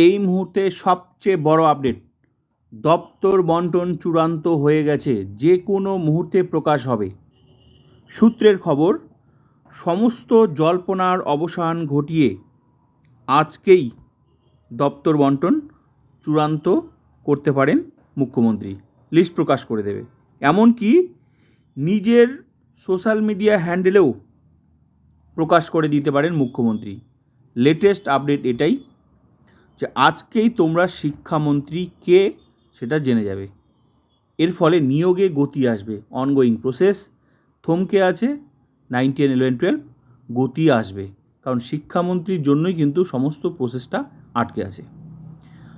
এই মুহূর্তে সবচেয়ে বড় আপডেট, দপ্তর বন্টন চূড়ান্ত হয়ে গেছে, যে কোনো মুহূর্তে প্রকাশ হবে। সূত্রের খবর, সমস্ত জল্পনার অবসান ঘটিয়ে আজকেই দপ্তর বন্টন চূড়ান্ত করতে পারেন মুখ্যমন্ত্রী, লিস্ট প্রকাশ করে দেবে। এমনকি নিজের সোশ্যাল মিডিয়া হ্যান্ডেলেও প্রকাশ করে দিতে পারেন মুখ্যমন্ত্রী। লেটেস্ট আপডেট এটাই যে আজকেই তোমরা শিক্ষামন্ত্রী কে সেটা জেনে যাবে। এর ফলে নিয়োগে গতি আসবে। অনগোয়িং প্রসেস থমকে আছে, 9, 10, 11, 12 গতি আসবে, কারণ শিক্ষামন্ত্রীর জন্যই কিন্তু সমস্ত প্রসেসটা আটকে আছে।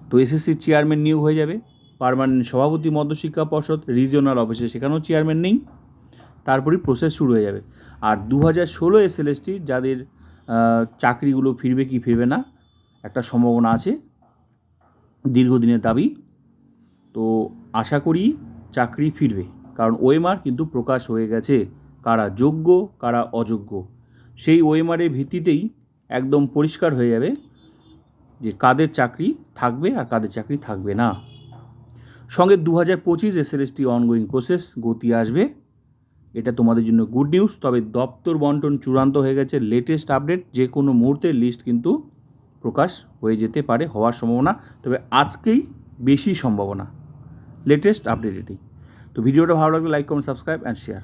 তো এসএসসির চেয়ারম্যান নিয়োগ হয়ে যাবে, পার্মানেন্ট সভাপতি মধ্যশিক্ষা পর্ষদ, রিজিওনাল অফিসে সেখানেও চেয়ারম্যান নেই, তারপরেই প্রসেস শুরু হয়ে যাবে। আর 2016 এসএলএসটি যাদের চাকরিগুলো ফিরবে কি ফিরবে না একটা সম্ভাবনা আছে, দীর্ঘদিনের দাবি। তো আশা করি চাকরি ফিরবে, কারণ ওএমআর কিন্তু প্রকাশ হয়ে গেছে, কারা যোগ্য কারা অযোগ্য। সেই ওএমআরের ভিত্তিতেই একদম পরিষ্কার হয়ে যাবে যে কাদের চাকরি থাকবে আর কাদের চাকরি থাকবে না। সঙ্গে 2025 এসএলএসটি অনগোয়িং প্রসেস গতি আসবে, এটা তোমাদের জন্য গুড নিউজ। তবে দপ্তর বন্টন চূড়ান্ত হয়ে গেছে, লেটেস্ট আপডেট, যে কোনো মুহূর্তে লিস্ট কিন্তু প্রকাশ হয়ে যেতে পারে, হওয়ার সম্ভাবনা, তবে আজকেই বেশি সম্ভাবনা। লেটেস্ট আপডেট এটি। তো ভিডিওটা ভালো লাগলে like, comment, subscribe and share.